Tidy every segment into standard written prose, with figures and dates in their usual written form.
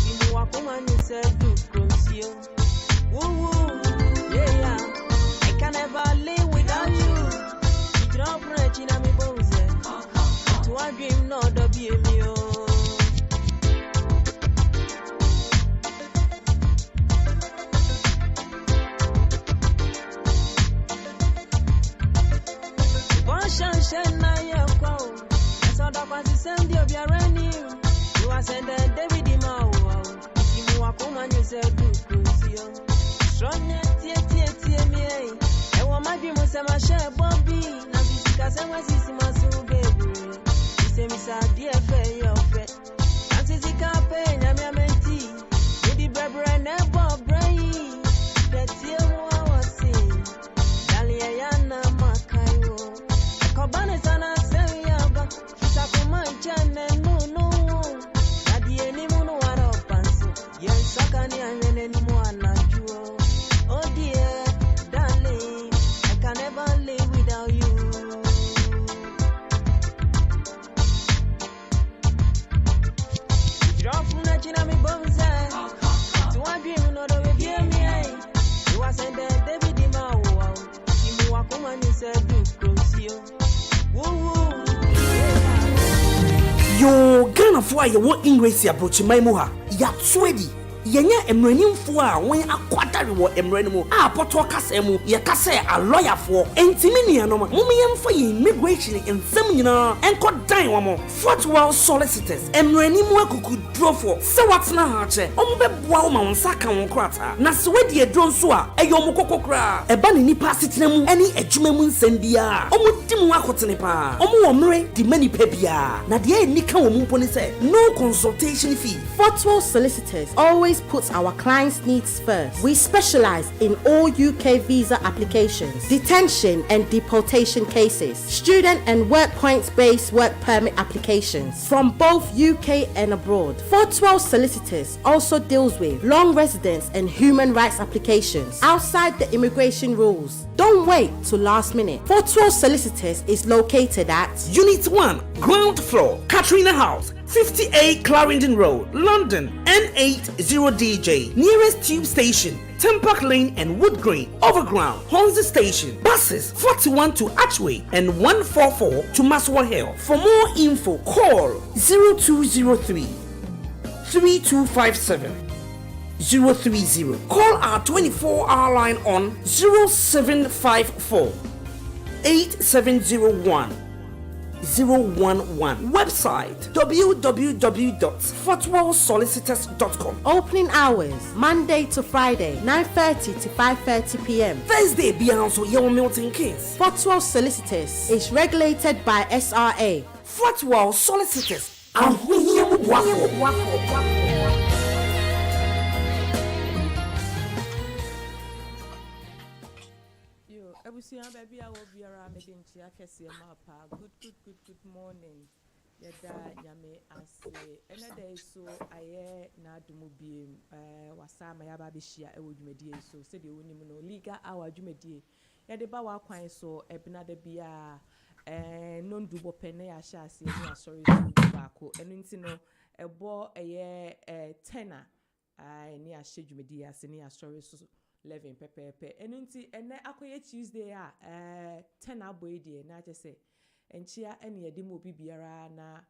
You walk woman you said do conceal. Woo woo, yeah. I can never live without you. You drop right in me bones. To a dream, no WMU. You are sending David Mao. You walk woman, you said, do cruise. Strong yet, me. I want my dream was a share Bobby. Now, because I was his muscle baby. He said, Miss Adia, fair, your pet. And says he can't pay, and I'm mentee. Maybe Barbara and Bob Bray. That's you, I was saying. Daliana Makayo. Cobanas and I say, she's a command channel, no. Adi any mono are up and so. Yes, Sakani and any more not you. Oh dear, darling, I can never live without you. Drop from that in me bones. To a dream, no, the way me. You are sent there, David Mao. You walk woman, you said, do close you. Woo. Yo, Ghana for your English approach my moha. Ya sweady. Yenya emrenim fo a wen akwadare wo emrenimo a poto kasemu ye kase a lawyer for entimi ne no mumiyem for immigration ensem nyina enko dan wo mo Fortwell Solicitors emrenimo akuku draw for se watna ha che ombeboa wo ma wonsa ka won krata na se wedi edro nso a eyom kokokra eba ne nipa setena mu eni adwuma mu nsem bia omudim akotene pa omo wo mre di mani pa bia na de enika wo mu mponi se no consultation fee. Fortwell Solicitors always puts our clients' needs first. We specialize in all UK visa applications, detention and deportation cases, student and work points-based work permit applications from both UK and abroad. Fortwell Solicitors also deals with long residence and human rights applications outside the immigration rules. Don't wait till last minute. Fortwell Solicitors is located at Unit 1, ground floor, Katrina House, 58 Clarendon Road, London, N80DJ. Nearest tube station, Tempark Lane and Wood Green. Overground, Hornsey Station. Buses, 41 to Archway and 144 to Maswa Hill. For more info, call 0203 3257 030. Call our 24-hour line on 0754 8701 011. Website www.fortwellsolicitors.com. Opening hours Monday to Friday 9:30 to 5:30 p.m. Thursday Beyonce Yellow Milton Keynes. Fortwell Solicitors is regulated by SRA. Fortwell Solicitors. Baby, I will be around making Chiakesi Mapa. Good morning. Yada Yame as another day so I na dumubi wasama yababishia ewudumedie so said you no legal hour jumedie. Yade bawa kwan so ebina de bia non dubo pene ya shasi ni sorry bako enu nti no ebo tenor ni ahye jumedie ase ni sorry so 11 pepepe enunti ene akoye Tuesday a 10 aboy die na je se enchia ene yede mo bibiara na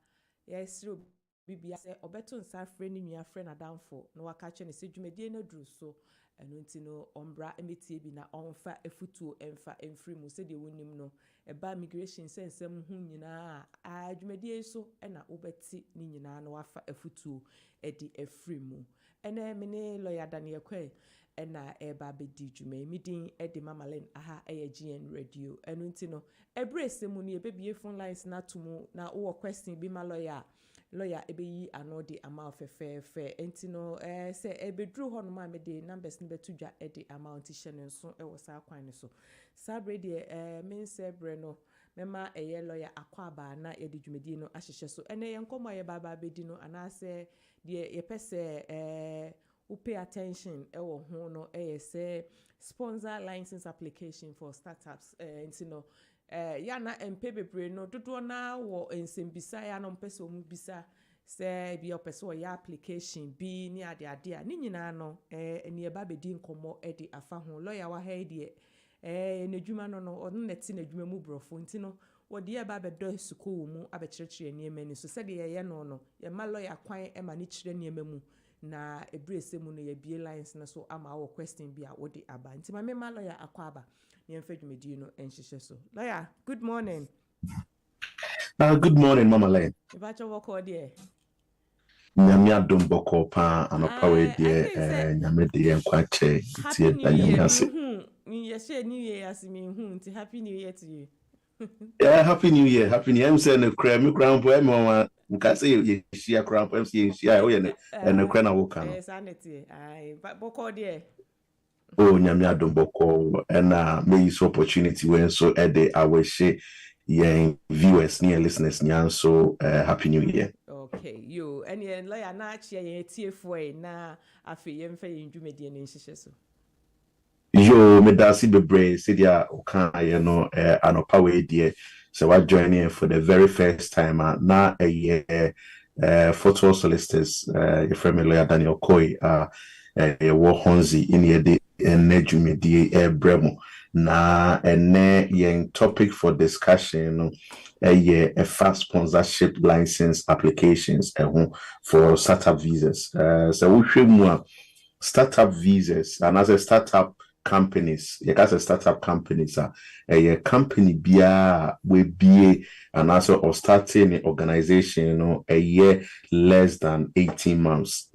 yesiro bibia se obeto nsa frɛ ni nua frɛ na danfo na waka che ne se dwumadie na duru so enunti no ombra emetie bi na onfa efutuo emfa emfiri mu se de wonim no eba migration sensem hu nyina a dwumadie so na obeti ni nyina na wafa efutuo edi efiri mu ene mene lawyer Daniel Kwe ena eba bedi dwuma midin edi mamalen aha GN radio enu nti no ebrese mu ni ebebie phone lines na tumu na wo question bi ma lawyer ebeyi anodi amount fe enti no se ebedru ho no ma me de numbers ni betudwa edi amount hyene nso e wo sa kwan so sabre de men sebre no mema lawyer akwaba na edi dwumadi no ahyehye so ene yenkomo ye baba bedi no anase de ye pese who pay attention ewo ho no say sponsor license application for startups you know ya na empe bebre no dodo na wo ensembisa ya no mpese omu bisa sɛ bi ɔpɛ sɛ ɔyɛ application bi ne ade a ne nyinaa no ɛne ɛba bɛdi nkɔmmɔ de afa ho lawyer wa ha yi deɛ n'adwuma no ɔno na ɛte n'adwuma mu borɔfo nti no wɔde yɛ ba bɛdɔ sukuu mu abɛkyerɛkyerɛ nneɛma ni so sɛdeɛ yɛyɛ no yɛma lawyer kwan ma ne kyerɛ nneɛma mu na ɛberɛ sɛ mu no yɛbie lines no so ama wɔ question bi a wɔde aba nti ma mema lawyer akɔ aba ne yɛmfa dwumadie no nhyehyɛ so. Lawyer, good morning. Good morning, Mama Lane. Ibacho woko deɛ. Nyame adom bɔkɔ pa anɔpa wei deɛ nyame de yɛn kwakyɛ tie da nyame ase. Yɛhyɛ New Year ase me hu nti happy New Year to you. Yeah, happy New Year. Happy New Year. I'm saying the crème, me crown po em mama. Nka say you share crown po em say you share o ye ne crown na wo kan. Yes, sanity. Ai, bɔkɔ deɛ. Oh, nyame adom bɔkɔ and may use opportunity when so ede awehye yen viewers near listeners nyan so happy New Year. Okay, you and your lawyer na chia ye tie foi na afi ye mfa ye ndwumedie ne nhyehyɛ so. Yo me dasi bebre say dia okan ye no anopa we die so wa join in for the very first time na Fortwell Solicitors your friend lawyer Daniel Koi wo Honzi in ye de nedwumedie bremo na ene yen topic for discussion a fast sponsorship license applications for startup visas so we should more startup visas and as a startup companies startup companies a company bia we be and also or starting an organization a year less than 18 months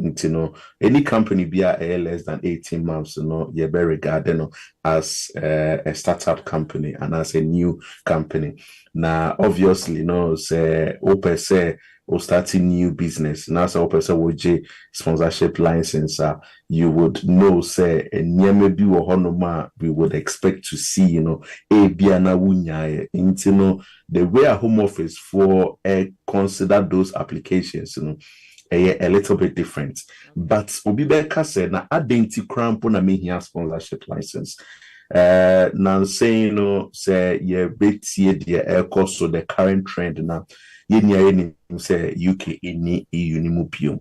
any company bia a year less than 18 months you be regarded as a startup company and as a new company now obviously say open say or starting new business now so open say woje sponsorship license you would know say maybe we would expect to see a biana wunya the way a home office for consider those applications a little bit different but obibeka said na identity cramp na me here sponsorship license now saying say betie the cost so the current trend now say UK in EU ni mupio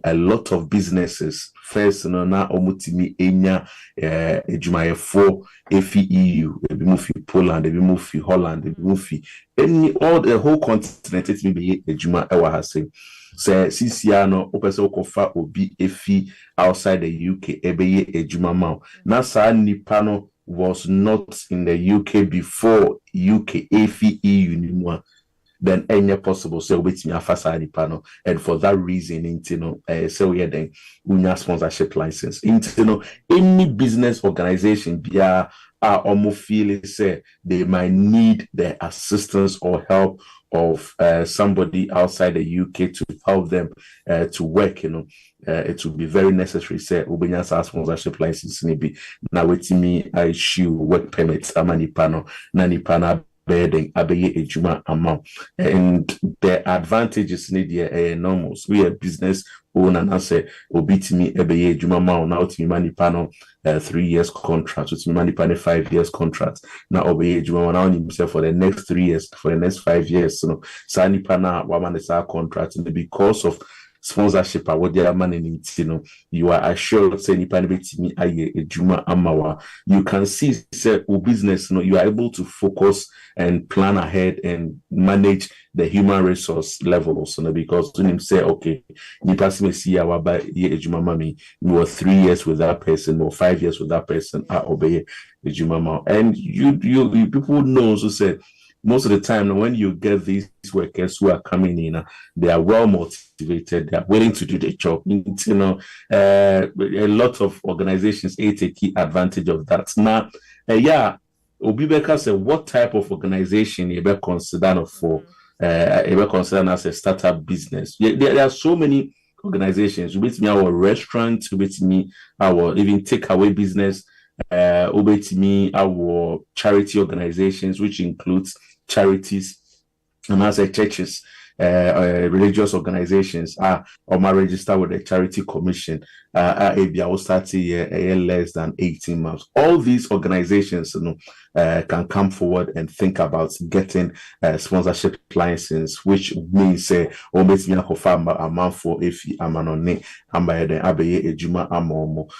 a lot of businesses first na omutimi enya ejuma for efi EU ebi mu fi Poland ebi mu fi Holland ebi mu fi all the whole continent it be ejuma ewa ha say CCR no opese okofa obi efi outside the UK ebeye ejuma ma na sa nipa no was not in the UK before UK efi EU ni mu then any possible so with me afasadi panel and for that reason so we then unya sponsorship license any business organization bia almost feel say they might need the assistance or help of somebody outside the UK to help them to work it would be very necessary say ubenya sponsorship license maybe now with me I issue work permits amani panel nani panel bedding abeye ejuma amount and the advantages need enormous we a business owner na say obitimi ebeye ejuma amount now to money panel 3 years contract to money panel 5 years contract now obeye ejuma now himself for the next 3 years for the next 5 years sani panel wa man contract and because of sponsorship what their money needs you are assured say ni pan betimi aye ejuma amawa you can see say business you are able to focus and plan ahead and manage the human resource levels because when him say okay you pass me see our by ejuma mami you were 3 years with that person or 5 years with that person obey ejuma ma and you people know so say most of the time when you get these workers who are coming in they are well motivated, they are willing to do the job a lot of organizations take key advantage of that now Obibeka said what type of organization you be considered for considered as a startup business there are so many organizations with me our restaurant with me our even takeaway business with me our charity organizations which includes charities and as churches religious organizations are registered with the Charity Commission. ABI will start less than 18 months. All these organizations, can come forward and think about getting a sponsorship license, which means almost me a month for if amanone ambaye abaye ejuma amomo.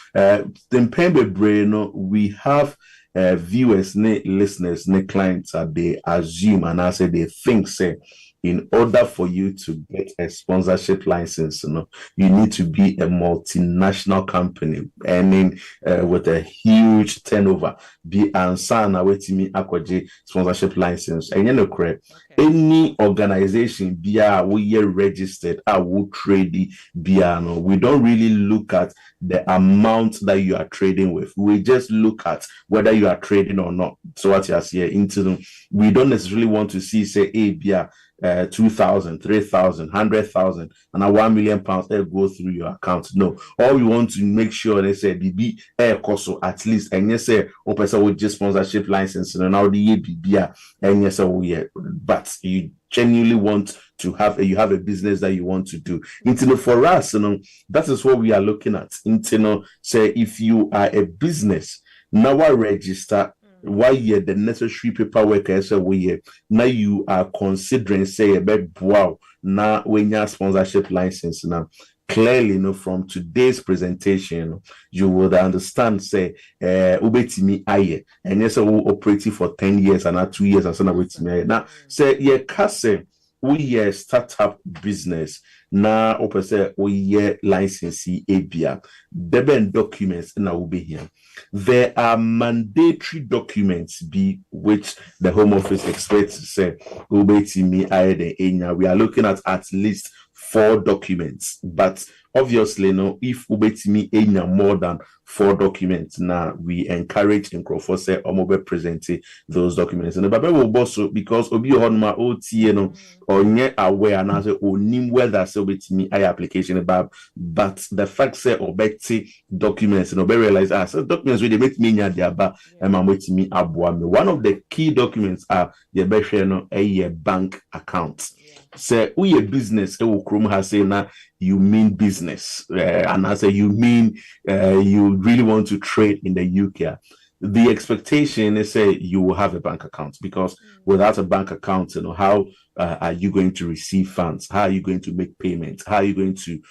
We have viewers, listeners, clients, they assume and I say they think say in order for you to get a sponsorship license, you need to be a multinational company earning with a huge turnover. Be ansana wetimi akwaje sponsorship license. And you know correct. Any organization be we registered, will trade no. We don't really look at the amount that you are trading with. We just look at whether you are trading or not. So what you are saying we don't necessarily want to see say bia 2,000, 3,000, 100,000, and £1 million go through your account. No, all we want to make sure they say BB air cost at least, and yes, say person with just sponsorship license and now the BB and yes, but you genuinely want to have a business that you want to do. For us, that is what we are looking at. Say if you are a business now, I register. Why the necessary paperwork now you are considering say a bit wow now when you sponsorship license now clearly from today's presentation you would understand say ubetimi aye and yes operating for 10 years and not 2 years and so now say kase we startup business na opese we licensee abia deben documents na will be here. There are mandatory documents which the Home Office expects to say we are looking at least 4 documents, but obviously if ubetimi more than 4 documents now we encourage in say omobe present those documents and the baby will also because obi honma ot or nye aware and as onim whether say ubetimi application but the fact say obeti documents and obe realize so documents where they make me nya diaba and wetimi aboa me. One of the key documents are the a bank account. Say we a business has say now you mean business and I say you mean you really want to trade in the UK. The expectation is say you will have a bank account because without a bank account, how are you going to receive funds? How are you going to make payments? How are you going to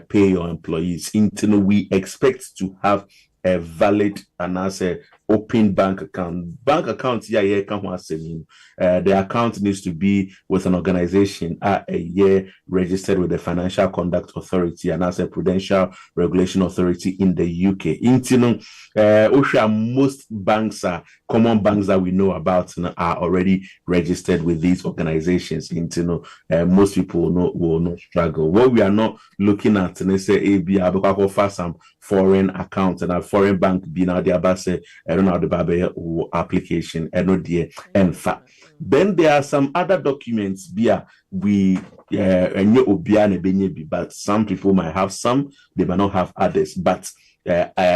pay your employees? We expect to have a valid and as a open bank account. Bank account, the account needs to be with an organization a year registered with the Financial Conduct Authority and as a Prudential Regulation Authority in the UK. Most banks are common banks that we know about are already registered with these organizations. Most people will not struggle. What we are not looking at, say, offer some foreign accounts and a foreign bank being out there, say, I don't know the Babe application, and fact. Then there are some other documents but some people might have some, they might not have others. But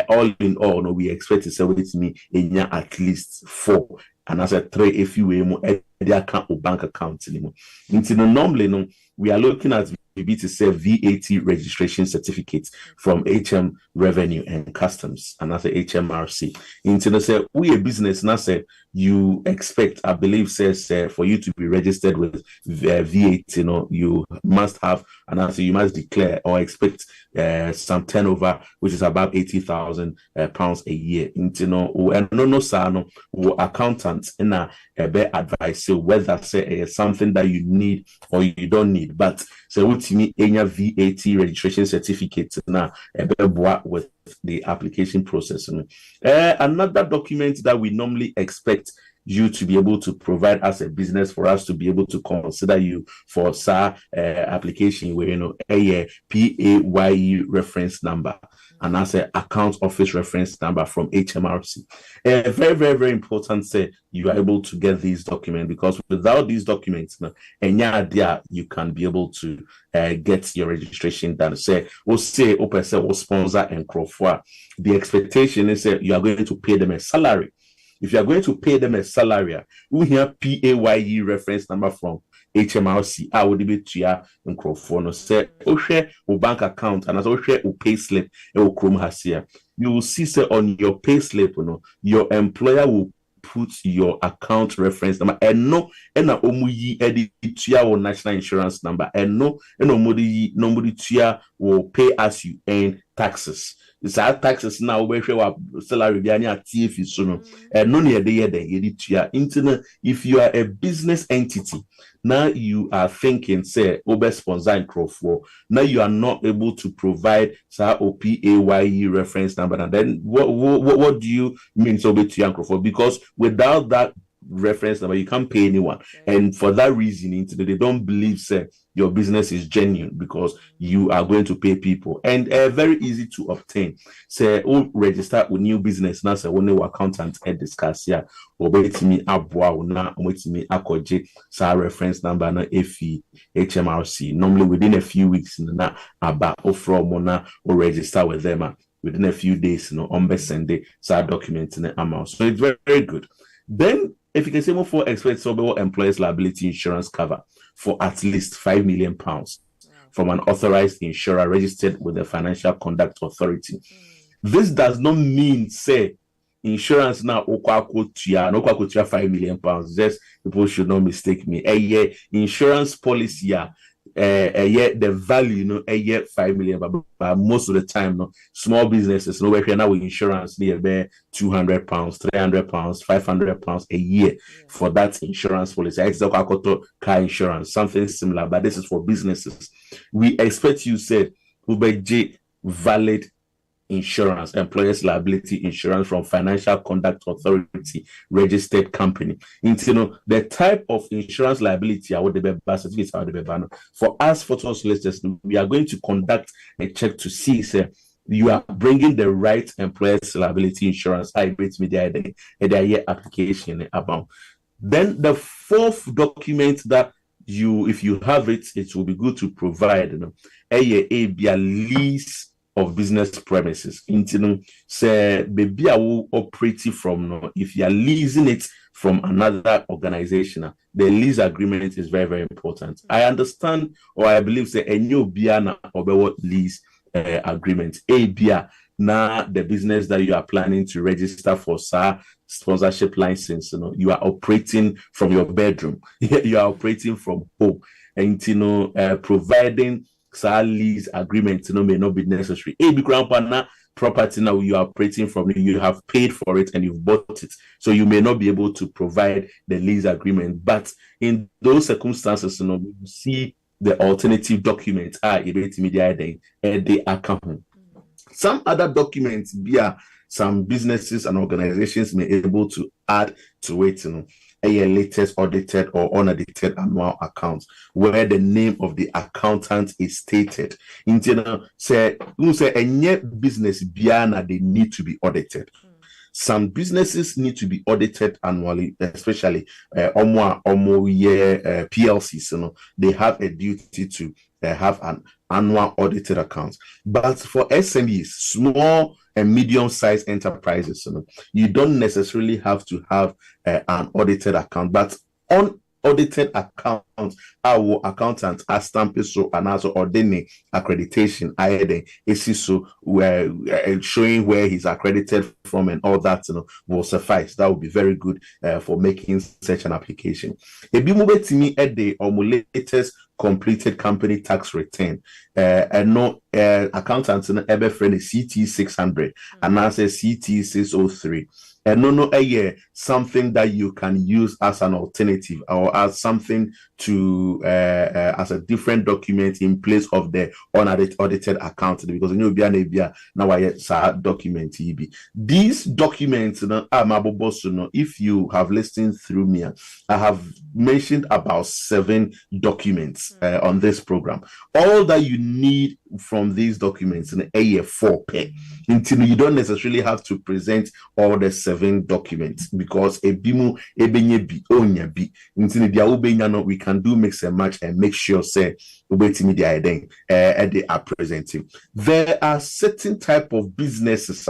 all in all, we expect to say with me in at least 4. And as a 3 if you were account or bank account anymore. Normally, we are looking at to say VAT registration certificates from HM Revenue and Customs and as a HMRC. Say we a business now say you expect, I believe says for you to be registered with VAT, you must have and also you must declare or expect some turnover which is about £80,000 a year. Accountants in a advice whether say something that you need or you don't need, but so what's me any VAT registration certificate now with the application process. Another document that we normally expect you to be able to provide as a business for us to be able to consider you for SAR application where a PAYE reference number and as an account office reference number from HMRC. Very, very, very important say you are able to get these documents because without these documents, you can be able to get your registration done. Say, we'll sponsor and crowdfund. The expectation is that you are going to pay them a salary. If you are going to pay them a salary, we have PAYE reference number from HMRC a wode betua nkrofo no say ohwe wo bank account and as ohwe wo pay slip e wo krom hasia you will see say on your pay slip no your employer will put your account reference number and no ena omuyi editua wo national insurance number and no ena omudi tua will pay as you earn taxes. It's our taxes now where we salary be any TF so no and no near the if you are a business entity now you are thinking say over sponsor and for now you are not able to provide sa OPAYE reference number and then what do you mean so for because without that reference number you can't pay anyone and for that reason they don't believe say your business is genuine because you are going to pay people and very easy to obtain say register with new business now say when your accountant discuss here or wait me abwa na wait me akoje sa reference number na FE HMRC normally within a few weeks na aba from na or register with them within a few days on send sa document in the amount so it's very, very good. Then if you can say more for expect employers liability insurance cover for at least £5 million from an authorized insurer registered with the Financial Conduct Authority. This does not mean say insurance now £5 million. Just people should not mistake me. A year insurance policy the value $5 million but most of the time small businesses where now with insurance near £200 £300 £500 a year for that insurance policy. Car insurance something similar but this is for businesses. We expect you said valid insurance, employers liability insurance from Financial Conduct Authority registered company. The type of insurance liability for us Fortwell Solicitors, we are going to conduct a check to see you are bringing the right employers liability insurance media application about. Then the fourth document that if you have it will be good to provide a lease of business premises. Say baby I will operate from if you are leasing it from another organization, the lease agreement is very, very important. I understand or I believe say a new biana or lease agreement. Now the business that you are planning to register for sponsorship license, you are operating from your bedroom. You are operating from home. And providing lease agreement may not be necessary. Property now you are operating from, you have paid for it and you've bought it, so you may not be able to provide the lease agreement. But in those circumstances, you see the alternative documents are the account. Some other documents, some businesses and organizations may be able to add to it, a latest audited or unaudited annual accounts where the name of the accountant is stated. Say any business biana they need to be audited. Some businesses need to be audited annually, especially PLCs. They have a duty to have an annual audited account. But for SMEs, small and medium-sized enterprises, you don't necessarily have to have an audited account, but unaudited account, our accountant as stamped so and also ordaining accreditation, showing where he's accredited from and all that will suffice. That would be very good for making such an application. If you move to me at the latest completed company tax return, and no accountants in every friend is CT 600 and now says CT 603. And no something that you can use as an alternative or as something to as a different document in place of the unaudited account, because you know now I document these documents if you have listened through me, I have mentioned about 7 documents on this program. All that you need from these documents in A4 pay until you don't necessarily have to present all the 7 documents, because we can do mix and match and make sure say they are presenting. There are certain type of businesses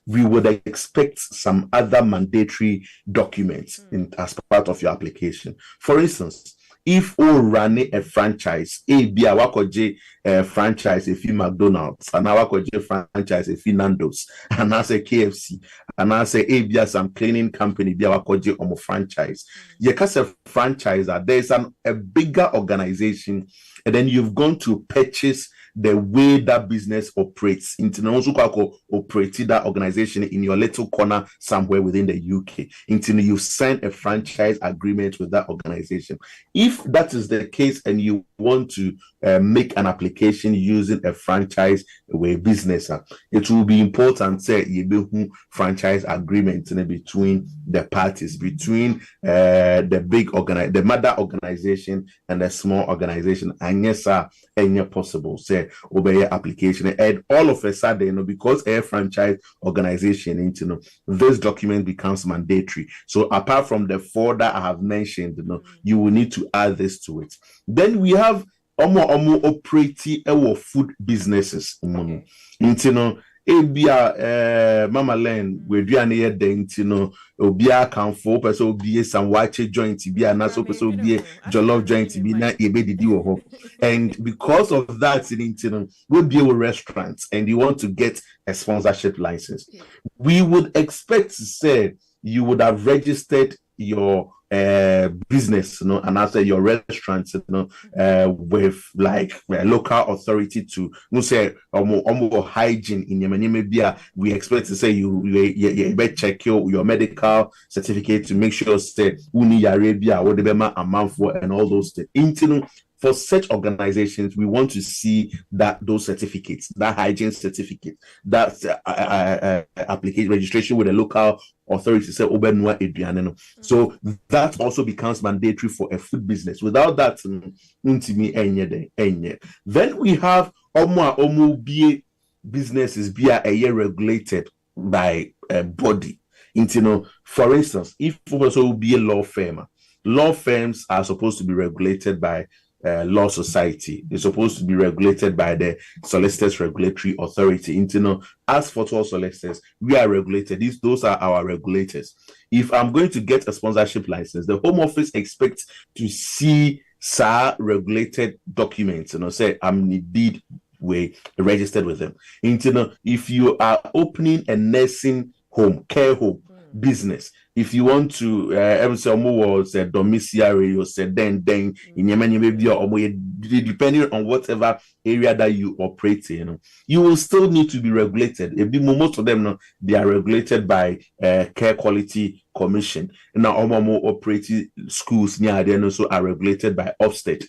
we would expect some other mandatory documents as part of your application. For instance, if we run a franchise, be a wakoje franchise if you McDonald's, and our wakoje franchise if you Nando's, and I say KFC, and I say be some cleaning company, be a wakoje omo franchise. You can say franchise, there's a bigger organization, and then you've gone to purchase the way that business operates. International operate that organization in your little corner somewhere within the UK. Until you sign a franchise agreement with that organization. If that is the case and you want to make an application using a franchise way business, it will be important say you franchise agreement between the parties, between the mother organization and the small organization. And yes, sir, any possible say obey application, and all of a sudden, because a franchise organization, this document becomes mandatory. So apart from the 4 that I have mentioned, you will need to add this to it. Then we have operating our food businesses. Ebia Mama Len we do an ear dent, Obia can for person be some watch joint be an aso person be jollof joint be na ebe di ho. And because of that, we'll be a restaurant and you want to get a sponsorship license. We would expect to say you would have registered your business, and after your restaurant, with like a local authority to say hygiene in your we expect to say you better check your medical certificate to make sure say uni Arabia what the amount for and all those things. For such organizations, we want to see that those certificates, that hygiene certificate, that application registration with a local authority. Say Obenwa Adrianeno. So that also becomes mandatory for a food business. Without that, then we have omu businesses be a year regulated by a body. For instance, if also be a law firm, law firms are supposed to be regulated by law society. They're supposed to be regulated by the Solicitors Regulatory Authority. As Fortwell Solicitors, we are regulated. Those are our regulators. If I'm going to get a sponsorship license, the Home Office expects to see regulated documents. Say I'm indeed we registered with them. If you are opening a nursing home, care home business, if you want to was a domiciliary or say then in Yemen maybe or depending on whatever area that you operate in, you will still need to be regulated. Most of them they are regulated by Care Quality Commission. Now operating schools near them also are regulated by Ofsted.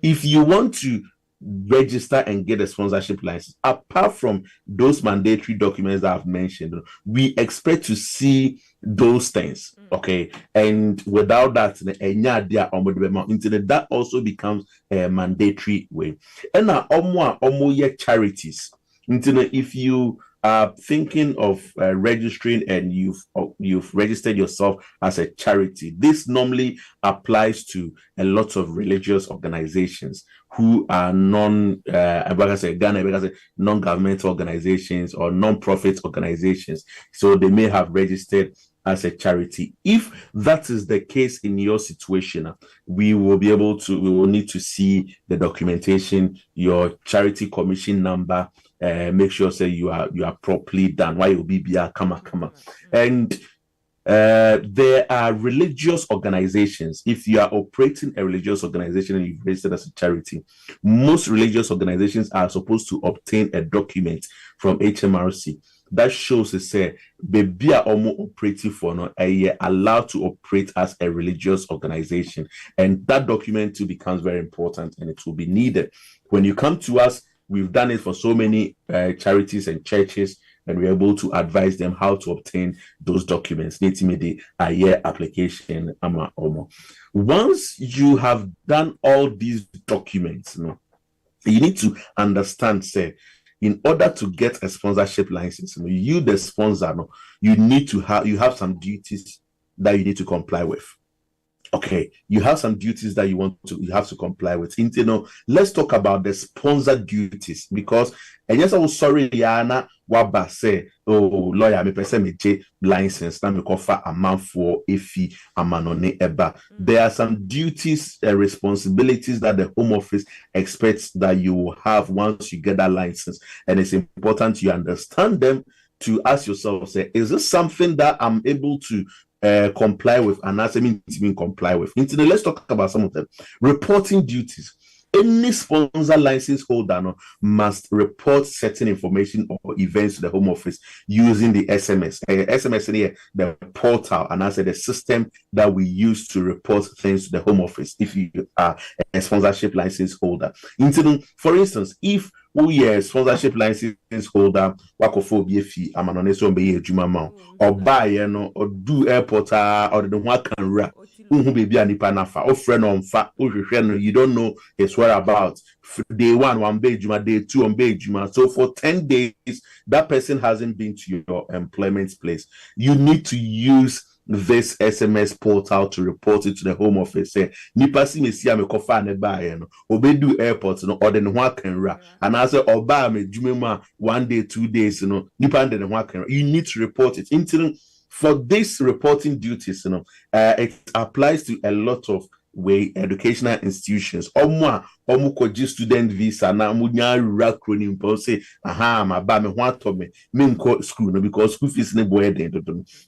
If you want to register and get a sponsorship license, apart from those mandatory documents that I've mentioned, we expect to see those things. Okay, and without that, that also becomes a mandatory way. And now charities. If you are thinking of registering and you've registered yourself as a charity, this normally applies to a lot of religious organizations who are non-government organizations or non-profit organizations. So they may have registered as a charity. If that is the case in your situation, we will need to see the documentation, your charity commission number, make sure say you are properly done. Why you be kama. And there are religious organizations. If you are operating a religious organization and you've registered as a charity, most religious organizations are supposed to obtain a document from HMRC that shows to say baby are almost operating for no a year allowed to operate as a religious organization, and that document too becomes very important and it will be needed. When you come to us, we've done it for so many charities and churches, and we're able to advise them how to obtain those documents. Need to make the a year application. Once you have done all these documents, you need to understand, say, in order to get a sponsorship license, you the sponsor, you have some duties that you need to comply with. Okay, you have some duties that you have to comply with. Let's talk about the sponsor duties, because and yes, I was sorry, Yana Waba say, oh lawyer, me person me license, now me offer a man for ifi amanone eba. There are some duties and responsibilities that the Home Office expects that you will have once you get that license, and it's important you understand them to ask yourself, say, is this something that I'm able to comply with, and that's mean comply with. Let's talk about some of them. Reporting duties. Any sponsor license holder must report certain information or events to the Home Office using the SMS. SMS here, the portal, and I said the system that we use to report things to the Home Office if you are a sponsorship license holder. For instance, if sponsorship license holder wakofo bi efi amanone so be adwuma ma o buy no or do airport or the one can ra who baby anipa nafa o friend on fa o hwehwe no, you don't know his whereabouts. Day one be adwuma, day two on be adwuma. So for 10 days that person hasn't been to your employment place. You need to use this SMS portal to report it to the Home Office. Say, nipa si me si ame kofa ne ba no obedu airport no or the ho can ra, and I say oba me dwuma 1 day 2 days nipa de ho can ra. You need to report it. For this reporting duties, it applies to a lot of educational institutions. Omu student visa na munya acronym po say ma ba me ho atome me nko school no, because school fees ne boy den.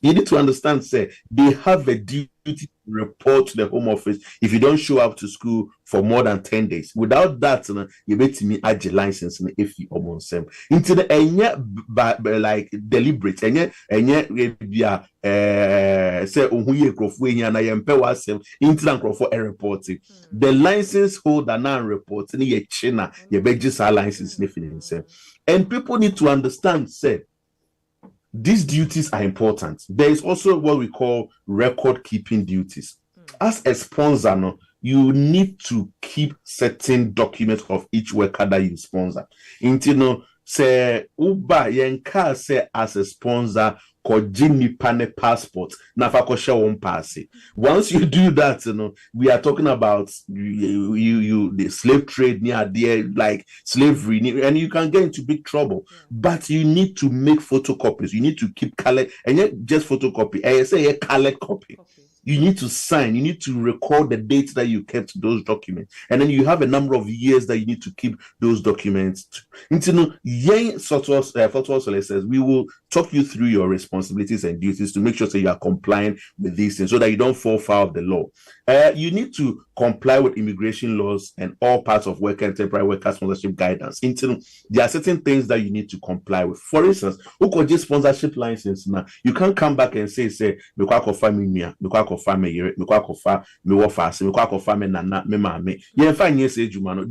You need to understand, say they have a duty to report to the Home Office if you don't show up to school for more than 10 days. Without that, you bet me add your license if you almost same into the like deliberate say uhuye krofo enya na yempe wasem into the krofo reporting. The license holder now report ni ye china ye beji license ni. And people need to understand, say these duties are important. There is also what we call record keeping duties. As a sponsor, you need to keep certain documents of each worker that you sponsor. Say uba yenka say as a sponsor kojini pane passport na fakosha won pass. Once you do that, we are talking about you the slave trade near there, like slavery, and you can get into big trouble. But you need to make photocopies. You need to keep color, and yet just photocopy. I say a colored copy. You need to sign, you need to record the dates that you kept those documents, and then you have a number of years that you need to keep those documents. Fortwell Solicitors, we will talk you through your responsibilities and duties to make sure that you are complying with these things so that you don't fall foul of the law. You need to comply with immigration laws and all parts of worker and temporary worker sponsorship guidance. There are certain things that you need to comply with. For instance, who could just sponsorship license now? You can't come back and say, me kwa kofa me mia, me kwa kofa me yere, me kwa kofa me wofase, me kwa kofa me nana, me mame. There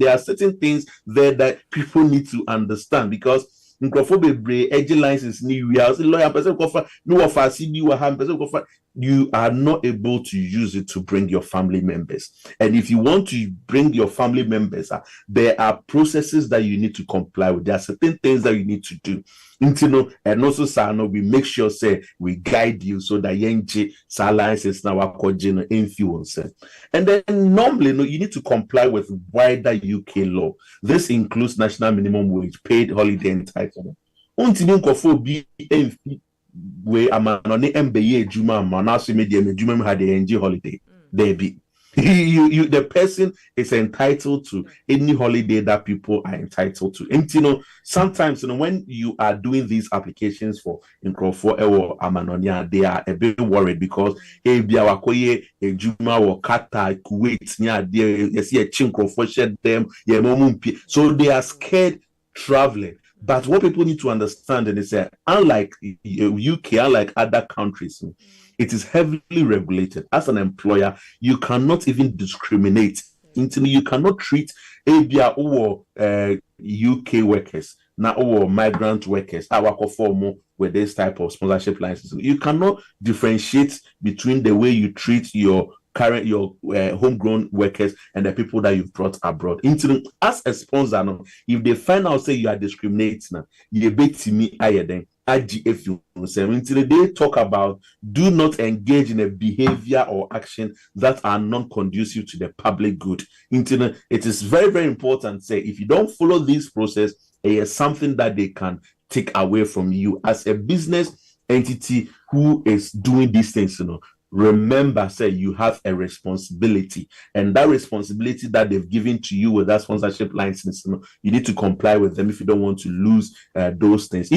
are certain things there that people need to understand, because license lawyer person you are not able to use it to bring your family members. And if you want to bring your family members, there are processes that you need to comply with. There are certain things that you need to do. And also we make sure say we guide you so that license now influence. And then normally you need to comply with wider UK law. This includes national minimum wage, paid holiday entitlement. We am on the MBA Juma Manasi medium Juma had the NG holiday. There be the person is entitled to any holiday that people are entitled to. And sometimes when you are doing these applications for Crawford or Amanonia, they are a bit worried because a Juma or Qatar, Kuwait, near there, you see a chinko for shed them, so they are scared traveling. But what people need to understand is that unlike UK, unlike other countries, it is heavily regulated. As an employer, you cannot even discriminate. You cannot treat ABA or UK workers, now or migrant workers, with this type of sponsorship license. You cannot differentiate between the way you treat your homegrown workers and the people that you've brought abroad. As a sponsor, if they find out say you are discriminating, you bet me higher then. until they talk about do not engage in a behavior or action that are non-conducive to the public good. Until it is very, very important, say, if you don't follow this process, it is something that they can take away from you as a business entity who is doing these things. Remember, say, you have a responsibility, and that responsibility that they've given to you with that sponsorship license, you need to comply with them if you don't want to lose those things.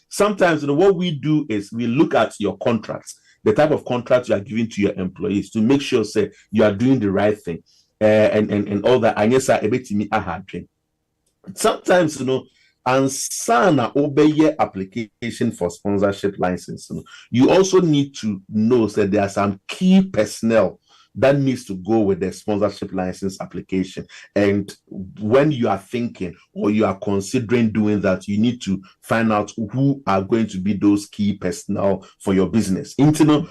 Sometimes, what we do is we look at your contracts, the type of contract you are giving to your employees, to make sure, say, you are doing the right thing, and all that. And yes, I me sometimes, and sana obey application for sponsorship license. You also need to know that there are some key personnel that needs to go with the sponsorship license application. And when you are thinking or you are considering doing that, you need to find out who are going to be those key personnel for your business.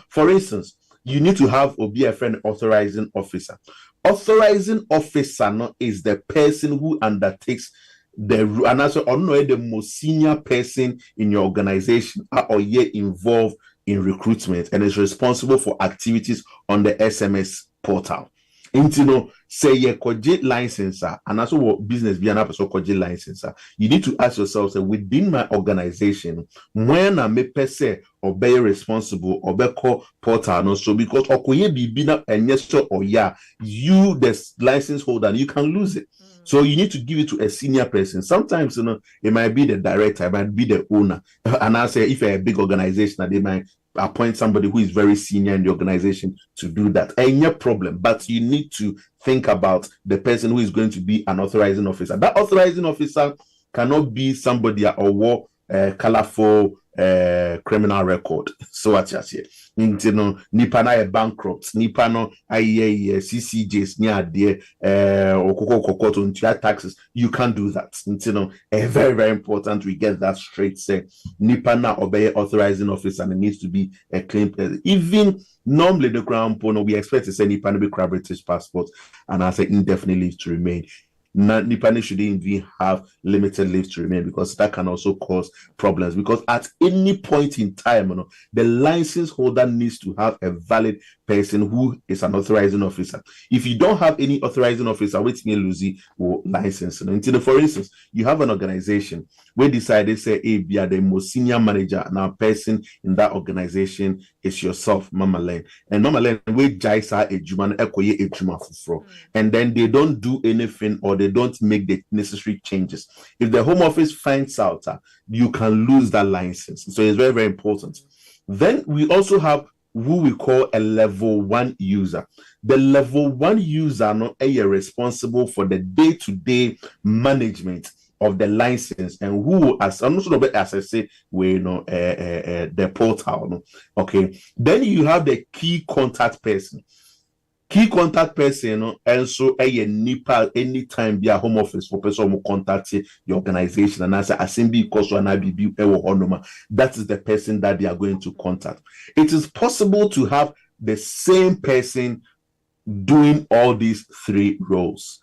For instance, you need to have OBFN authorizing officer. Authorizing officer is the person who undertakes and also the most senior person in your organization or yet involved in recruitment and is responsible for activities on the SMS portal. Say ye koje licenser and also what business be an person koje licenser. You need to ask yourself, say, within my organization, when I may per se or be responsible or be call portal no so because okoye be na and yes or yeah, you the license holder, you can lose it. So you need to give it to a senior person. Sometimes, it might be the director, it might be the owner. And I say, if you're a big organization, they might appoint somebody who is very senior in the organization to do that. And no problem. But you need to think about the person who is going to be an authorizing officer. That authorizing officer cannot be somebody or colorful criminal record. So what you say? Nipa na a bankrupt, nipa no CCJs near there or to taxes. You can't do that. Very, very important we get that straight. Say nipa na obey authorizing officer, and it needs to be a claim person. Even normally the ground pono we expect to say nipa no be British passport and I say indefinite leave to remain. Nipa shouldn't even have limited leave to remain because that can also cause problems. Because at any point in time, the license holder needs to have a valid person who is an authorizing officer. If you don't have any authorizing officer, which may lose your license. For instance, you have an organization where decided say, hey, be the most senior manager now person in that organization is yourself, Mama Len. And Mama Len, we jaisa ejuma ekoye ejuma fufro. And then they don't do anything or they don't make the necessary changes. If the Home Office finds out, you can lose that license. So it's very, very important. Then we also have who we call a level 1 user. The level 1 user not responsible for the day-to-day management of the license and who as I say we the portal. Okay. Then you have the key contact person. Key contact person, and so a nipa anytime be a Home Office for person who contact your organization and answer assembly because that is the person that they are going to contact. It is possible to have the same person doing all these 3 roles.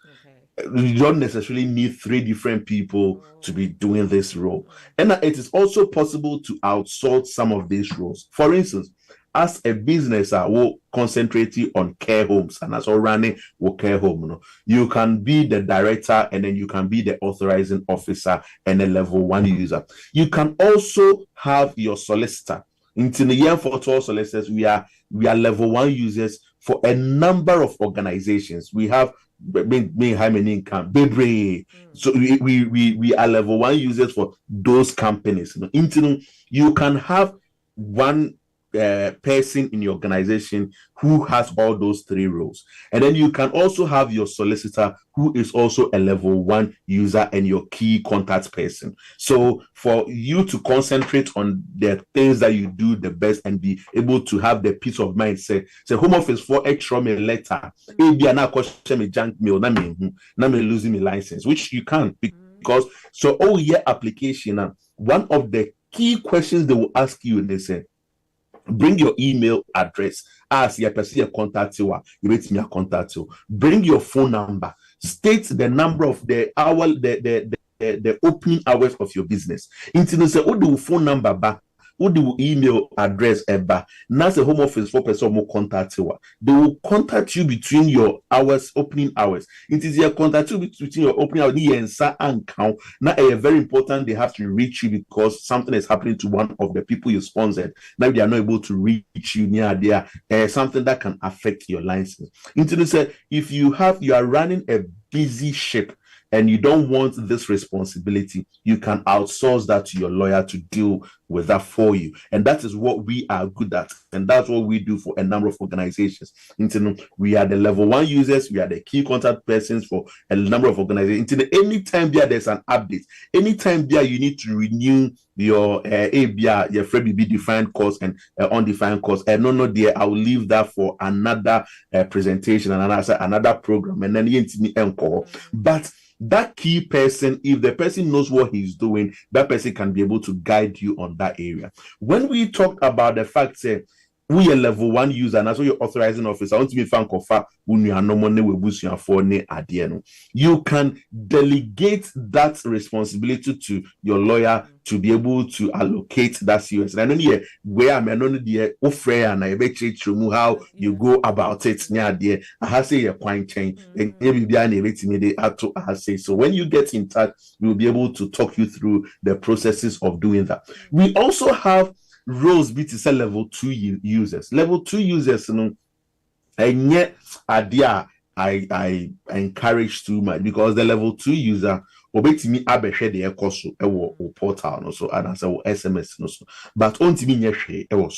You don't necessarily need 3 different people to be doing this role. And it is also possible to outsource some of these roles. For instance, as a business will concentrate on care homes and as running will care home. You can be the director and then you can be the authorizing officer and a level 1 user. You can also have your solicitor. In the year Fortwell Solicitors, we are level 1 users for a number of organizations. We have income, so we are level 1 users for those companies. You can have one person in your organization who has all those 3 roles, and then you can also have your solicitor who is also a level 1 user and your key contact person. So for you to concentrate on the things that you do the best and be able to have the peace of mind, say Home Office for extra me letter, maybe na question me junk mail, na me losing my license, which you can't because application. One of the key questions they will ask you, they say, bring your email address as your person contact you rate me contact you. Bring your phone number, state the number of the hour the the opening hours of your business. Into say, what do phone number ba? What do email address eba? Now the home office for person more contact you. They will contact you between your hours, opening hours. It is your contact you between your opening hours and count. Now very important, they have to reach you because something is happening to one of the people you sponsored. Now they are not able to reach you near there. Something that can affect your license. Into say, if you are running a busy ship and you don't want this responsibility, you can outsource that to your lawyer to deal with that for you. And that is what we are good at. And that's what we do for a number of organizations. We are the level 1 users. We are the key contact persons for a number of organizations. Anytime there's an update, anytime you need to renew your ABR, your free BB defined course and undefined course. No, dear, I will leave that for another presentation and another program. And then but that key person, if the person knows what he's doing, that person can be able to guide you on that area. When we talk about the fact that we are level 1 user, and that's what your authorizing officer, I want to be fan kofa when you are no money we boost you for ne adieno. You can delegate that responsibility to your lawyer to be able to allocate that COS. And I know where I'm not the offer and I bet you how you go about it near there. I have say a point change and maybe be to say. So when you get in touch, we'll be able to talk you through the processes of doing that. We also have roles BTC level 2 users. Level 2 users, and yet idea I encourage too much because the level 2 user obetimi abehwe de ekoso ewo portal no so and as SMS no so but ontimi nyehwe ewo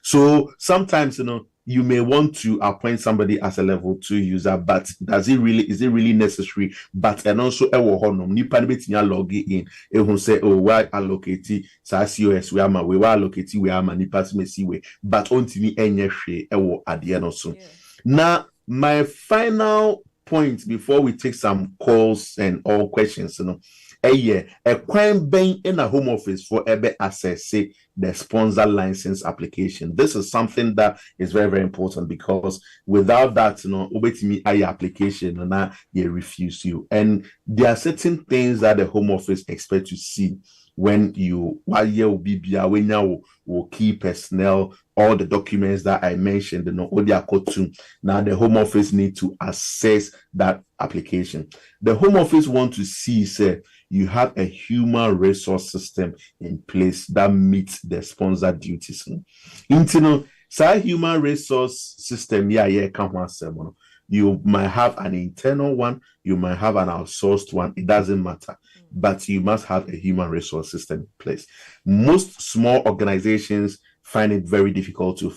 so sometimes you may want to appoint somebody as a level 2 user, but is it really necessary? But and also ewo honom nipa betinya log in ehun say why allocate COS we ama we allocate we ama nipa smesi we but ontimi enyehwe ewo ade no so. Now my final point before we take some calls and all questions, a crime being in a home office for ebe access the sponsor license application. This is something that is very, very important because without that, obetimi aye application and they refuse you. And there are certain things that the home office expect to see when you when you will key personnel, all the documents that I mentioned, now the home office need to assess that application. The home office want to see, say, you have a human resource system in place that meets the sponsor duties. So human resource system, you might have an internal one, you might have an outsourced one, it doesn't matter. But you must have a human resource system in place. Most small organizations find it very difficult to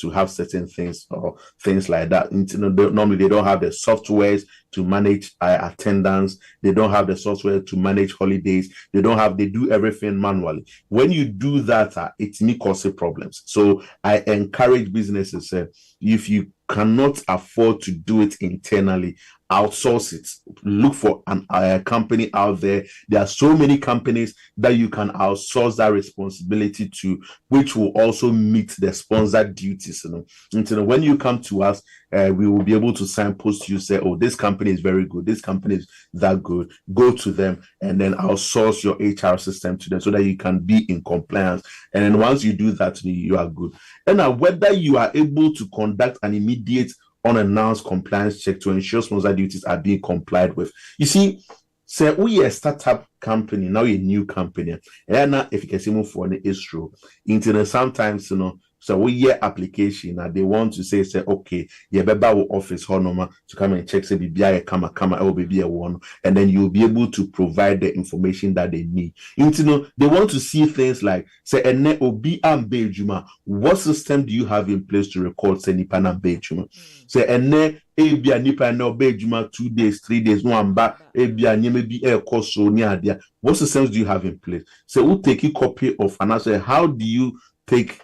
have certain things or things like that. Normally, they don't have the softwares to manage attendance. They don't have the software to manage holidays. They do everything manually. When you do that, it may cause problems. So I encourage businesses, if you cannot afford to do it internally, outsource it. Look for a company out there. There are so many companies that you can outsource that responsibility to, which will also meet the sponsor duties. When you come to us, we will be able to signpost you, say, oh, this company is very good, this company is that good. Go to them and then outsource your HR system to them so that you can be in compliance. And then once you do that, you are good. And whether you are able to conduct an immediate unannounced compliance check to ensure sponsor duties are being complied with. You see, say we are a startup company, now a new company, and now if you can see more for an issue, internet sometimes, so we hear application and they want to say, okay, yeah, beba office honoma to come and check, say, BBI, kama, or BBI one, and then you'll be able to provide the information that they need. They want to see things like, say, ene obi ambe juma, what system do you have in place to record, say, nipa na ambe juma? Say, ene ebia nipa na obe juma 2 days, 3 days, no amba, ebia nye maybe air cost so near there. What systems do you have in place? So we'll take a copy of and answer, how do you take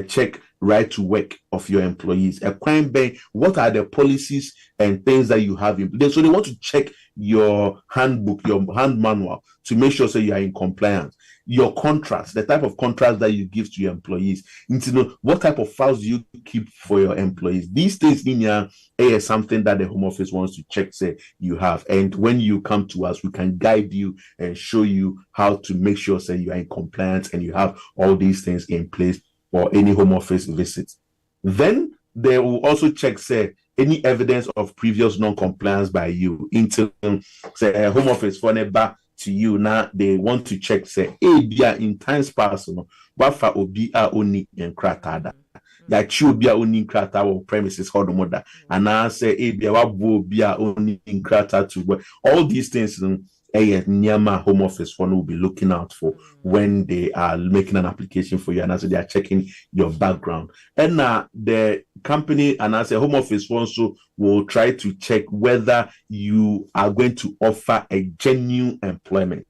check right to work of your employees? A crime bank, what are the policies and things that you have in place? So they want to check your handbook, your hand manual to make sure so you are in compliance. your contracts, the type of contracts that you give to your employees, into know what type of files do you keep for your employees. These things in here is something that the Home Office wants to check, say you have. And when you come to us, we can guide you and show you how to make sure, say, you are in compliance and you have all these things in place for any Home Office visit. Then they will also check, say, any evidence of previous non-compliance by you into, say, a Home Office for never to you. Now they want to check, say, in times past, what for obi a oni and kratada. That you be a owning krata or premises hold the mother. And I say what will be a owning krata to work. All these things Nyama Home Office one will be looking out for when they are making an application for you, and as they are checking your background. And the company and as a Home Office also will try to check whether you are going to offer a genuine employment.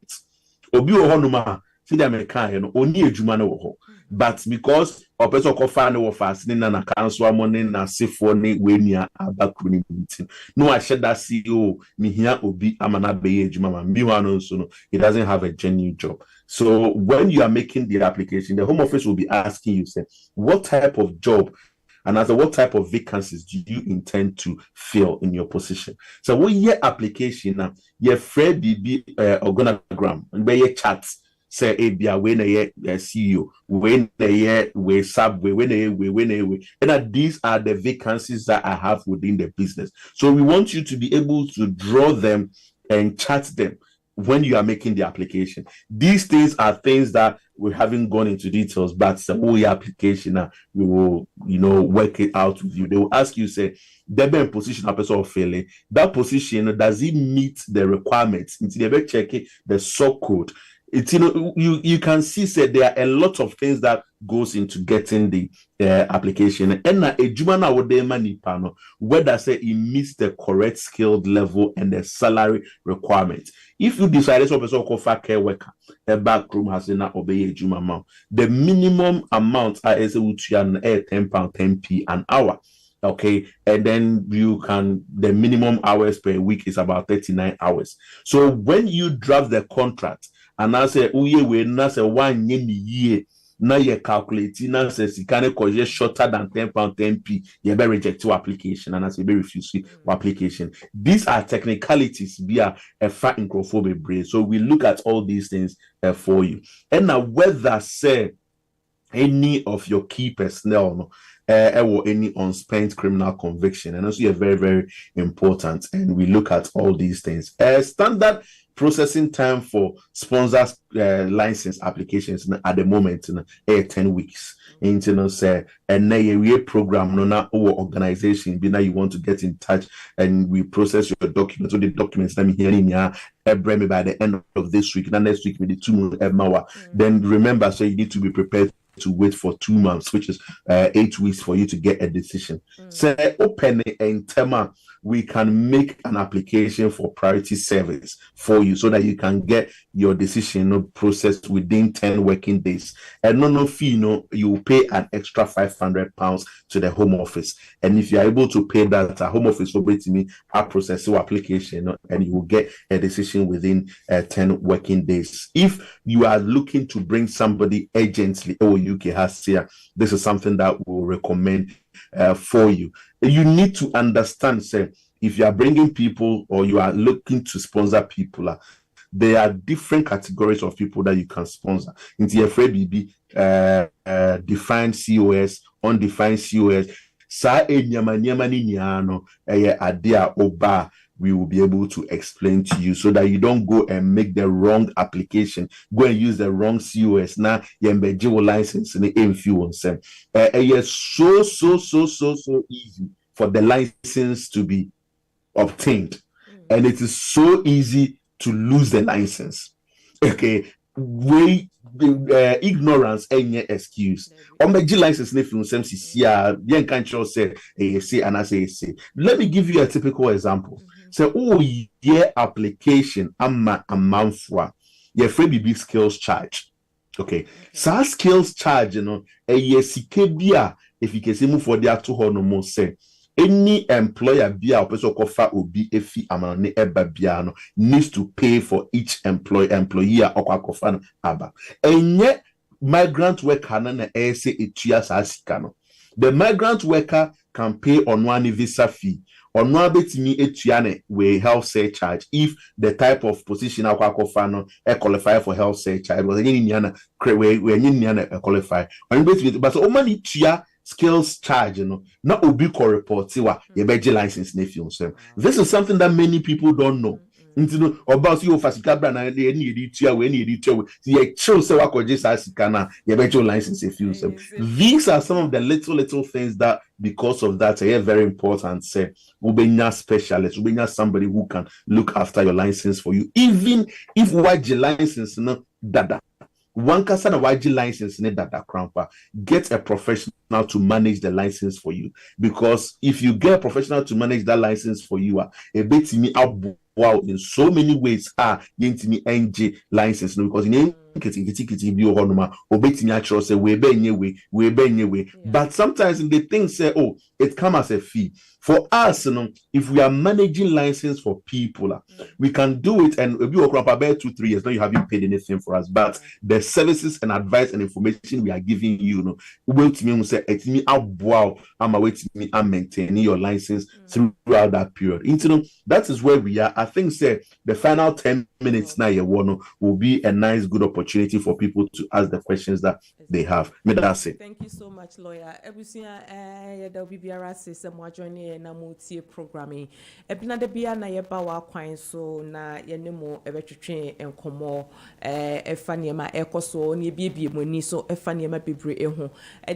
Obi ohonuma see the American only ejuma na wo. But because a person can find no fasting and a council money na symphony when you are back meeting. No, I said that CEO me here obi amana be ejuma me one so no, he doesn't have a genuine job. So when you are making the application, the Home Office will be asking you, say, what type of job and as what type of vacancies do you intend to fill in your position? So what your application now, your Fred BB organogram and where your chats. Say ebia when a CEO, when we subway, when and that these are the vacancies that I have within the business. So we want you to be able to draw them and chart them when you are making the application. These things are things that we haven't gone into details, but the whole application we will, work it out with you. They will ask you, say, the position a person failing. That position, does it meet the requirements? Until they check it, the sub code. It's you can see that there are a lot of things that goes into getting the application. And a jumana would money panel whether say it meets the correct skilled level and the salary requirement. If you decide to offer care worker, a back room has not obey a juma amount. The minimum amount is £10 10p an hour. Okay, and then the minimum hours per week is about 39 hours. So when you draft the contract, and I say, we na say 1 year, now you calculate, now says you can't cause shorter than £10 10p, you better reject your application, and I say, refuse your application. These are technicalities via a fat microphobic brain. So we look at all these things for you. And now, whether say any of your key personnel, or any unspent criminal conviction, and also very, very important. And we look at all these things. Standard processing time for sponsors license applications at the moment 10 weeks. Say and a program no or organization be now you want to get in touch and we process your documents. So the documents let me hear in here by the end of this week. And next week with the 2 months. Then remember, so you need to be prepared to wait for 2 months, which is 8 weeks for you to get a decision. Say open and tema, we can make an application for priority service for you so that you can get your decision processed within 10 working days. And no fee, you will pay an extra £500 to the Home Office. And if you are able to pay that, a Home Office will be to me a process your application and you will get a decision within 10 working days. If you are looking to bring somebody urgently, UK has here, this is something that we'll recommend for you. You need to understand, say, if you are bringing people or you are looking to sponsor people, there are different categories of people that you can sponsor. Into your free BB, defined COS, undefined COS. We will be able to explain to you so that you don't go and make the wrong application, go and use the wrong COS. Now, your license in the influence. It's so easy for the license to be obtained, and it is so easy to lose the license. Okay, ignorance any excuse. On the license, let me give you a typical example. So, application, a month for your free BB skills charge. Okay, so skills charge, a year, if you can see move for their 200 more say. any employer bia opeso kofa obi efi amane eba bia no needs to pay for each employee okwakofa no aba. Enye migrant worker na ese etua sa sika no. The migrant worker can pay on one visa fee. On one betimi etuane we health surcharge if the type of position akwakofa no qualify for health surcharge because any niana we niana qualify. On betimi but so many tua skills charge, you know, not obi ko report wa ye beje license na film so. This is something that many people don't know. You know, about you fasika bra na any tua we any tua ye chill say wa ko just asika na ye beje license if you so. These are some of the little things that because of that are very important. Say ubenya specialist, ubenya somebody who can look after your license for you, even if YG license no dada. One person YG license need that crampa. Get a professional to manage the license for you, because if you get a professional to manage that license for you, a bit me out wow in so many ways me NG license no, because in but sometimes they think say, oh, it come as a fee for us, you know. If we are managing license for people, we can do it, and if you work about 2-3 years now, you haven't paid anything for us, but the services and advice and information we are giving you, know, wait me say it me wow, I'm waiting me, I'm maintaining your license throughout that period. You know, that is where we are. I think say the final 10 minutes now will be a nice good opportunity for people to ask the questions that they have. Me that's it. Thank you so much, lawyer. Ebusia there will be BRA system wa join na multi programming. Ebina de bia na yeba wa kwan so na ye ne mo ebetwetwe enkomo efa niema ekoso ne biebie mo ni so efa niema bebre ehu.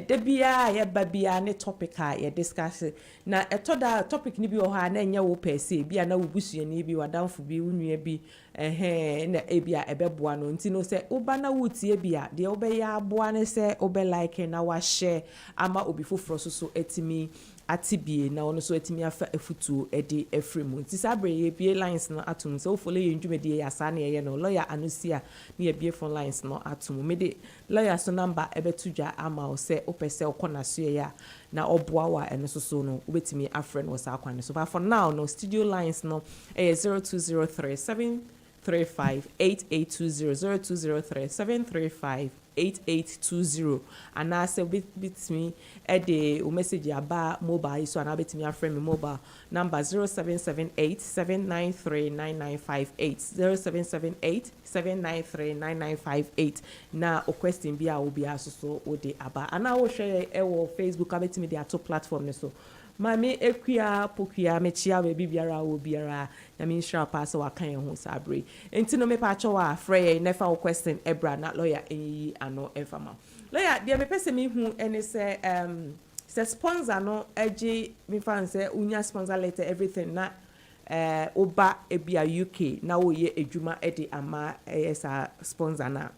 De bia yeba bia ne topic a ye discuss na etoda topic ni bi o ha na enya wo pese bia na wo busuani bi wadamfo bi wunua bi na ebia ebeboa no ntino se oba na wutie bia de obeya aboa ne se obe like na wa share ama obi foforo so etimi atibie na ono so etimi afa efutu edi efremu nti sabre ye bie lines no atum so follow ye ndwumedie ya sa na ye no lawyer anusia na ye bie phone lines no atum me de lawyer so number ebetudwa ama o se opese okona so ya na oboa wa eno so no obetimi afre no sa akwan so but for now no studio lines no 0203 735-8820 and I say bit me the message about mobile so and I bet me a friend mobile number 0778-793-9958 0778-793-9958 na o question be a will be so o de aba and I will share Facebook I bet me the top platform so Mami ekwia pokwia mechia we bibiara wo biara na me nsha pass wa kan ho sabre enti no me pa cho wa frey nefa wo question ebra na lawyer eyi ano enfama lawyer de me pese me hu ene se sponsor no eji me fan say unya sponsor letter everything na oba ebia UK na wo ye adwuma edi ama esa sponsor na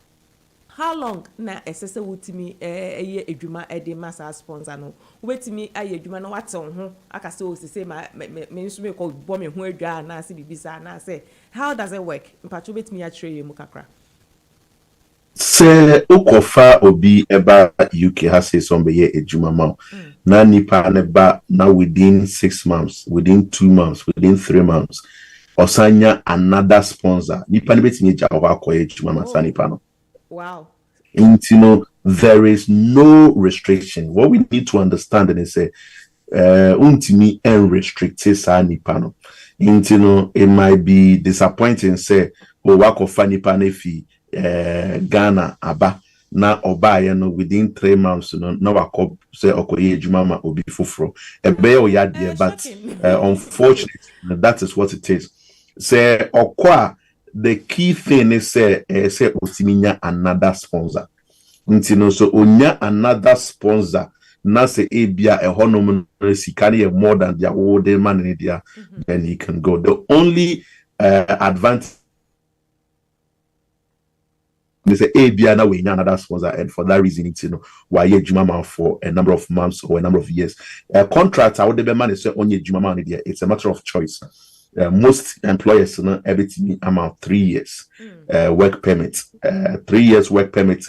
how long na esese wutimi eye edwuma ede masa sponsor no wetimi aye edwuma no wate ho akase o sese me nso me ko bo me ho adwa na ase bibisa na say how does it work mpacho betimi a trade mu kakra se ukofa obi eba UK has say some ye edwuma ma na nipa ne ba na within 6 months within 2 months within 3 months osanya another sponsor nipa ne betimi ja oba ko edwuma ma sa nipa no. Wow. And you know, there is no restriction. What we need to understand is say, untimi unrestricted sa nipano. And you know, it might be disappointing say, oh, wako fani panefi Ghana aba na oba ya no within 3 months no na wako say okoye jumama obi fufro. Ebe o yadie, but unfortunately, that is what it is. Say okwa. The key thing is say otiminya another sponsor. Ntino so onya another sponsor na say ebia ehonom sikari more than their old man in there, then he can go. The only advantage they say ebia na we another sponsor, and for that reason it's why ye jumama for a number of months or a number of years. Contract I would be man say onye jumama in there. It's a matter of choice. Most employers everything amount 3 years work permit 3 years work permit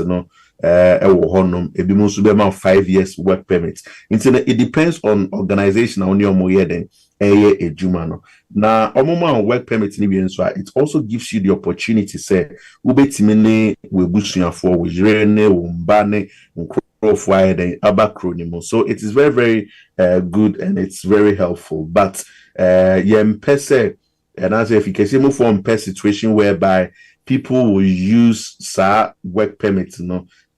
ɛwɔ hɔnom ebi mo nso bɛma 5 years work permit nti it depends on organization on your moyɛ den ɛyɛ edwuma no na ɔmoma work permit ni bi nso it also gives you the opportunity say wobɛtumi ne webusuafoɔ wo yere ne wo mba ne nkurɔfoɔ ayɛ den aba kuro ni mu so it is very very good and it's very helpful but yɛmpɛ sɛ and as if you can see move from a situation whereby people will use work permit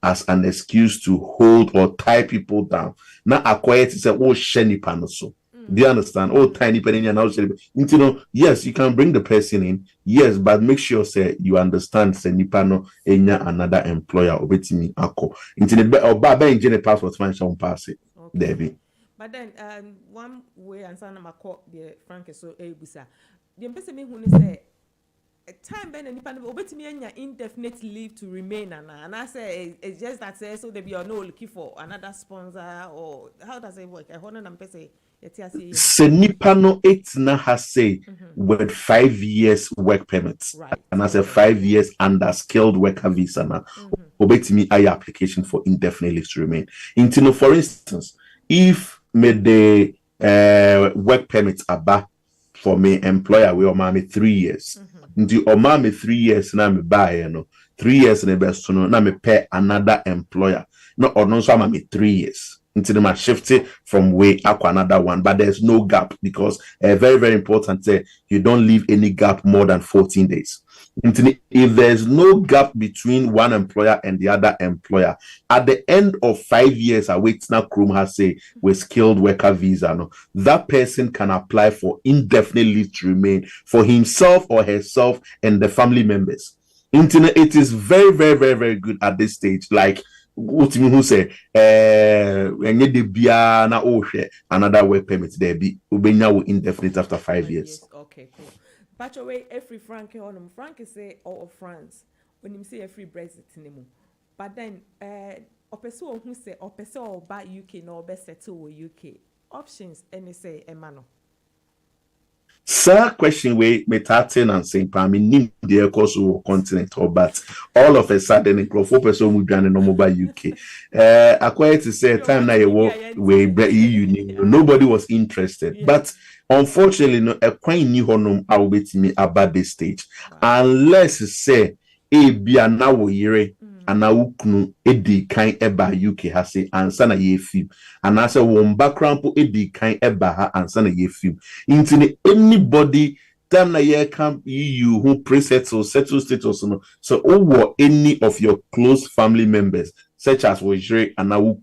as an excuse to hold or tie people down. Now acquire to say, oh, shiny panoso. Do you understand? Oh, tiny penny and now, yes, you can bring the person in, yes, but make sure say you understand say nipano enya another employer or betimi ako. Into the or baba in passport man shall pass it. Debbie. But then one way and son of my court the Frank is so busa. The person who say a time ben and nipa obetimi enya indefinite leave to remain and I say it's just that say so they be no looking for another sponsor or how does it work? I want to say Senipano etina has say with 5 years work permits right. And as a 5 years under skilled worker visa na obetimi aya application for indefinite leave to remain. Intino for instance, if me the work permits aba for me employer we oma me 3 years. Ndi oma me 3 years na me buy no 3 years na best no na me pay another employer. No or no so ama me 3 years. Until my shifted from way up another one, but there's no gap because very, very important you don't leave any gap more than 14 days. Until if there's no gap between one employer and the other employer, at the end of 5 years, I wait now Chrome has say with skilled worker visa, no, that person can apply for indefinite leave to remain for himself or herself and the family members. Until it is very, very, very, very good at this stage. Like what me who say enye de bia na o hwe another work permit there be obenya wo indefinite after 5 years. Okay, cool. But away every Frank on Frank say all of France when him say every Brexit nemu. But then opeso who say opeso ba UK no be settle UK options any say emano. Sir, question way metatin and saying Pami nim the course of continent or but all of a sudden in Crawford person would run no mobile UK. Acquired to say time now we EU nobody was interested. Yeah. But unfortunately no a quite new honum I'll be to me about this stage. Unless say a be a now year and now edi kind eba UK has say answer na ye film and I say one background po edi kind eba ha answer na ye film into anybody time na ye come EU who presets or settle status no so over any of your close family members such as wojre and now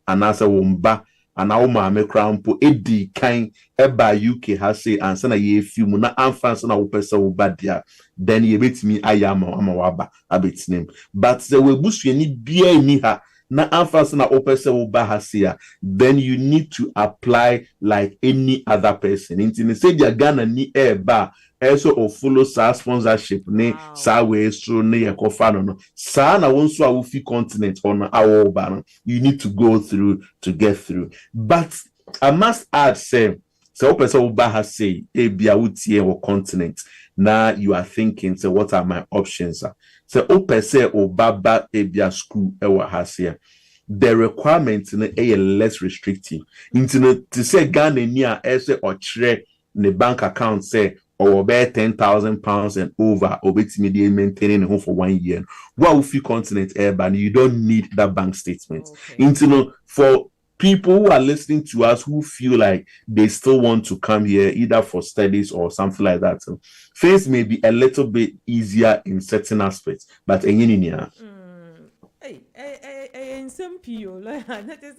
and I say one ba and now ma crown po edi kind eba UK has say answer na ye film na anfanso na wo pesa wo ba dia then you bet me I am waba a bit name. But the way busy bia ni ha na anfas na opese wo ba hasia, then you need to apply like any other person. Intini say dia Ghana ni ba also or follow sa sponsorship ni sa we so ne yakofa no sa na won so a wo fi continent on our ba you need to go through to get through. But I must add say so opese wo ba hasia e bia wutie wo continent. Now you are thinking, so what are my options? So opese o baba ebia school ewa hasia. The requirements in a less restrictive. Into to say Ghana near ese or tre the bank account say or bear £10,000 and over or bit media maintaining home for 1 year. What if you continent urban? You don't need that bank statement. Okay. Into for people who are listening to us who feel like they still want to come here either for studies or something like that. Things may be a little bit easier in certain aspects, but in some people, that is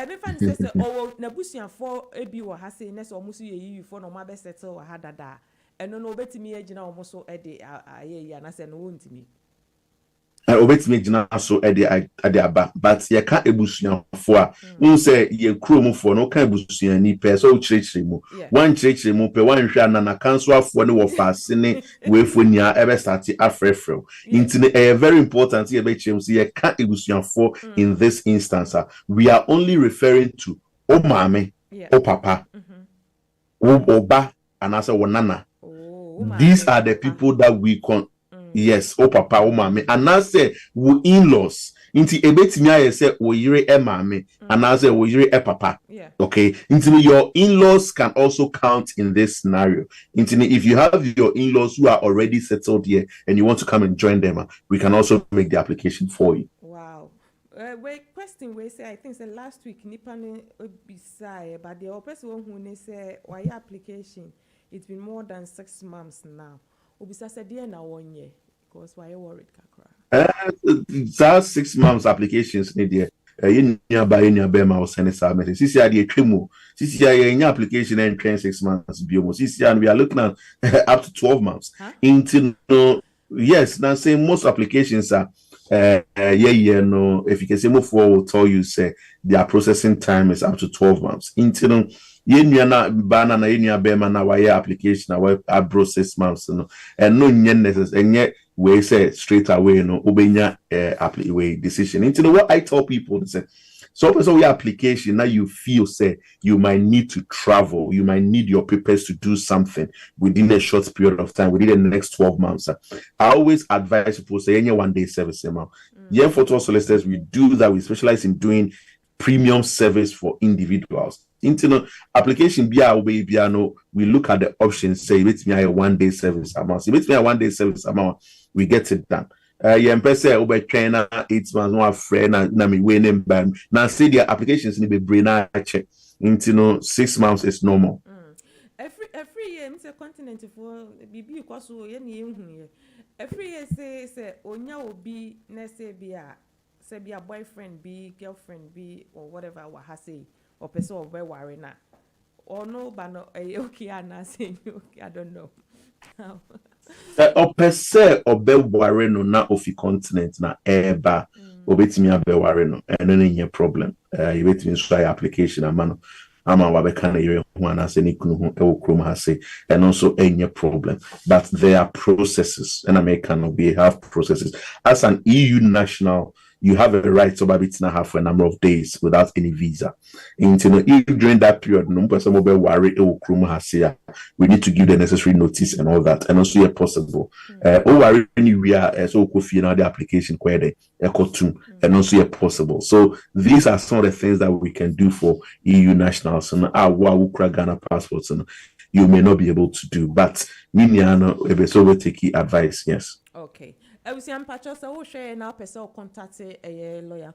me fan says oh na busia for ebi wo ha say nese omuso ye for no ma be settle wa ha dada eno no betimi agina omuso e de aye na say no wontimi obetime gina so ade aba but ye ka ebusuafo a un say ye krom fo no ka ebusuani pe so chirechire mu wan chirechire mu pe wan hwa na kanso afo ne wo faase ne wefo nia ebe start afrefrew intine very important ye be chem so ye ka ebusuafo in this instance we are only referring to o mame o papa o oba and also wo nana. These are the people that we yes, oh papa, oh mommy, and I say we in-laws. Inti ebetimi aye say wo yire e mame and as wo yire e papa. Yeah. Okay. Inti your in-laws can also count in this scenario. Inti if you have your in-laws who are already settled here and you want to come and join them, we can also make the application for you. Wow. Wait, question we say I think say last week nipa ne beside but the person who ne say why application it's been more than 6 months now. Obisa said dear na 1 year because why you worried kakra. That 6 months applications need there. You nearby in your bema or send a message. This year, the trimo. This year, in your application and train 6 months. This year, and we are looking at up to 12 months. Huh? Into yes, now say most applications are no. If you can say move forward, will tell you say their processing time is up to 12 months. Into you na banana in your bema na wire application na process 6 months no and no necessary and yet we say straight away no obenya way decision. Into what I tell people is so person application now you feel say you might need to travel, you might need your papers to do something within a short period of time, within the next 12 months. I always advise people say any 1 day service amount. Yeah, Fortwell Solicitors, we do that. We specialize in doing premium service for individuals. Into application we look at the options, say with me a 1 day service amount. So with me a 1 day service amount, we get it done. Say over trainer 8 months no friend na me winning bam. Now say the applications need be brain check. Into 6 months is normal. Every year say continent for bibi kwa so ye na ehun ye. Every year say onya obi na say be a boyfriend be girlfriend be or whatever wa ha say or person or be worry na. Or no but no okay na say okay I don't know. Per se obe ware no na ofi continent na eba obetimi abe ware no and then any problem you betimi try application amano ama wa be kan yere ho ana se ni kunu ho e wo krom ha se and also any problem but there are processes and American we have processes as an EU national. You have a right to bit and a half for a number of days without any visa. And if during that period, no person will be worried. We need to give the necessary notice and all that, and also, if possible, we are so coffee the application query, and also, if possible. So these are some of the things that we can do for EU nationals and our Ghana passports, and you may not be able to do, but we will take advice. Yes. Okay. I was saying, Pacho, so we share now. Person contact a lawyer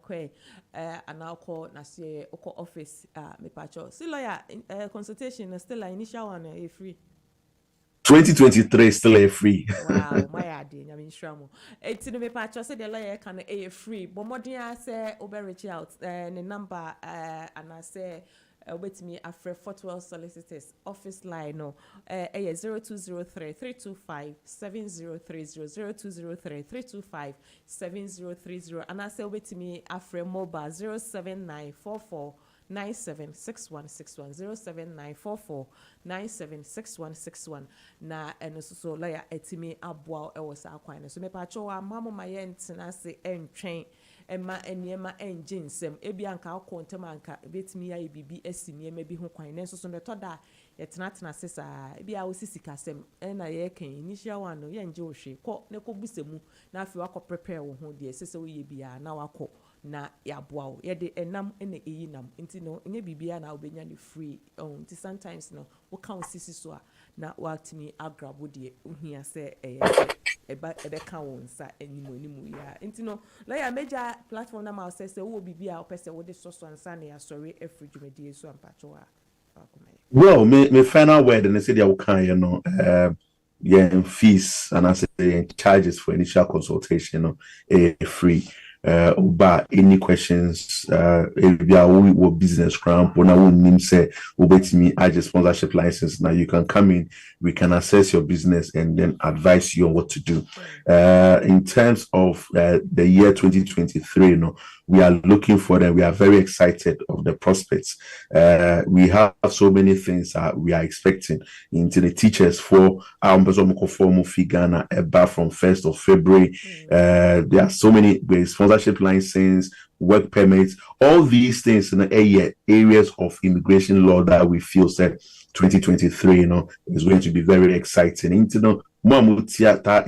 and I'll call na see office. Me Pacho. See lawyer consultation is still an initial one free. 2023 is still free. Wow, my idea. I mean, shramo. It's in me Pacho. Say the lawyer can free. But more than I say, over reach out the number and I say. Wait me after Fortwell Solicitors office line no 0203 325 7030 0203 325 7030 and I say wait me after mobile 07944 976161 07944 976161 na eno so lawyer etimi aboa e wo sa kwan so me pa cho wa mama ma ye ntena se entwen ema eniema enjinsem ebi anka akontem anka betimi ya bibi asini ema bi ho kwan nenso so neto da ye tena sesa ebi a osisi kasem na ye kan initial one no ye nje ohwe ko ne ko busemu na afi wako prepare wo ho de sese wo ye bia na wako na yaboa wo ye de enam ene eyi nam nti no nye bibia na obenya ne free nti sometimes no wo kan osisi so a na watimi agrabo de ohia se ebe ka won sa animu ya nti no lawyer major platform na ma say wo bibia o pese wo de so ansa na ya sorry every jumadi so ampacho a well me final word and say they will can fees and I say charges for initial consultation free about any questions if you are business cramp when I won't name say me I just sponsorship license now you can come in we can assess your business and then advise you on what to do in terms of the year 2023 we are looking for them. We are very excited of the prospects. We have so many things we are expecting into the teachers for our Ghana about from 1st of February. There are so many sponsorship license, work permits, all these things in the areas of immigration law that we feel said 2023, is going to be very exciting. theater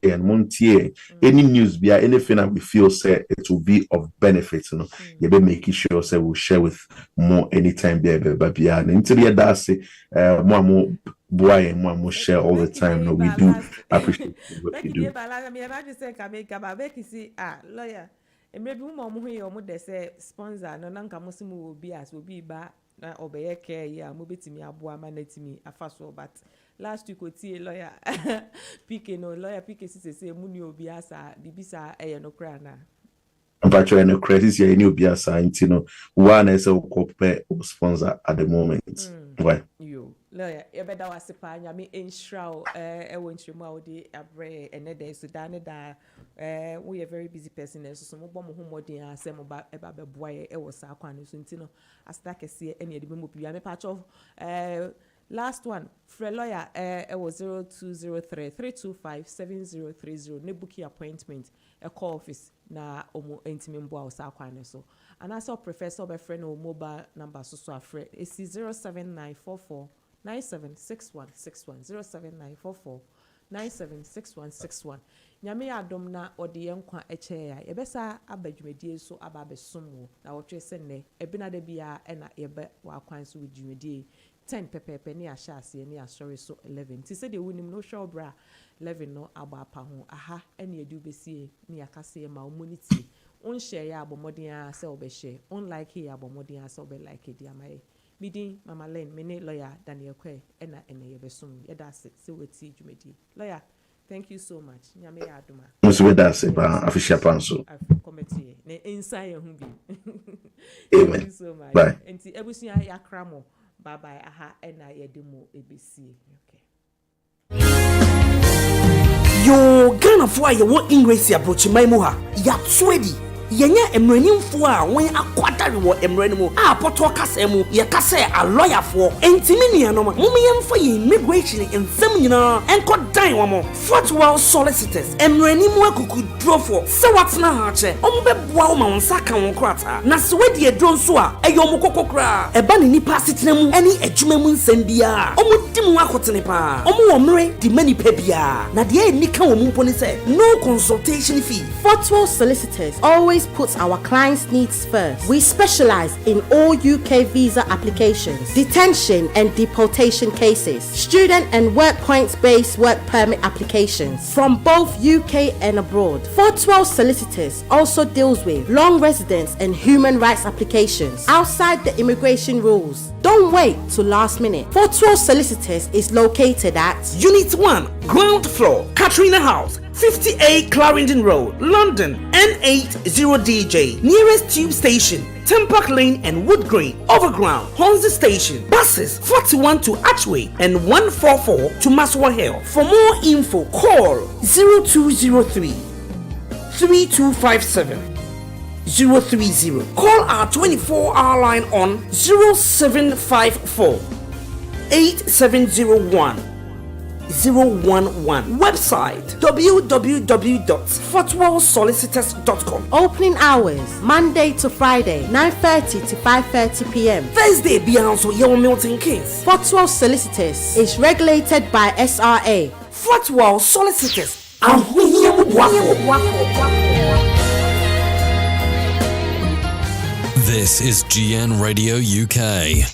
and montier any news be anything that we feel say it will be of benefit, you be making sure say we'll share with more anytime baby and until that's more boy and more share all the time. No, we do appreciate what you do. Lawyer, and maybe they say sponsor no nanka musimu will be as will be ba na obey care ya mobitimi abua manetimi afaso but last week oti lawyer PK no lawyer PK say muni obi asa bibisa no kra na Virtually no credits here any obi asa one is a sponsor at the moment. Why you lawyer e beda wasipa nyame enshraw e wonchemu awde abre enede so dane da we a very busy person so mo bom ho modern asem ba eba beboa e wo sa kwan so ntino asta kese ene ede mo bia me patch of last one for lawyer it was 0203 325 7030 ne bookie appointment a call office na omo entimi mbo a sa kwan so and also professor be friend o mobile number so afre is 07944 976161 07944 976161 nyame ya adom na ode yenkwa eche ya yebesa abadwumedie so aba besom na wotwe se ne ebina da bia na yebe wa kwan so wudwumedie 10 pepepe ni ashase ni asori so 11 ti se de wunim no show bra 11 no aba pa ho aha ene edu besie ni akase ma omuniti on share ya abomodin a se obehye on like ya abomodin a se obe like dia mai midin mama len mene lawyer Daniel Kwe ena ene yebesom yeda se weti dwumedie lawyer. Thank you so much. Nyame ya adoma. Musu we da se ba afishia panso. Committee. Ne inside hu bi. Amen. Thank you so much. Bye. Enti ebusia ya kramo. Bye bye. Aha ena yedemo ebesi. Okay. Yo Ghana for ye wo English approach my muha. Ya twedi. Yenye emranimfo a wen akwadare wo emranimu a poto kasemu ye kase a lawyer for entimi nianom mumiyemfo ye immigration ensem nyina enko dan wo Fortwell Solicitors emranimu akuku drofo se watna ha che ombeboa wo ma wonsa kan wo krata na se wedi edro nso a eyo mokokokra eba ne nipa sitenemu eni adwumemu nsem bia omudimu akotene pa omu wo mre di mani pa bia na de enika wo mumpo ni se no consultation fee. Fortwell Solicitors always puts our clients' needs first. We specialize in all UK visa applications, detention and deportation cases, student and work points-based work permit applications from both UK and abroad. Fortwell Solicitors also deals with long residence and human rights applications outside the immigration rules. Don't wait till last minute. Fortwell Solicitors is located at Unit 1, ground floor, Katrina House, 58 Clarendon Road, London, N80DJ. Nearest tube station, Tempark Lane and Wood Green. Overground, Hornsey Station. Buses 41 to Archway and 144 to Maswa Hill. For more info, call 0203 3257 030. Call our 24-hour line on 0754 8701 011. Website www.fortwellsolicitors.com. opening hours Monday to Friday 9:30 to 5:30 p.m. Thursday Beyonce Young Milton Keynes. Fortwell Solicitors is regulated by SRA. Fortwell Solicitors. This is GN Radio UK.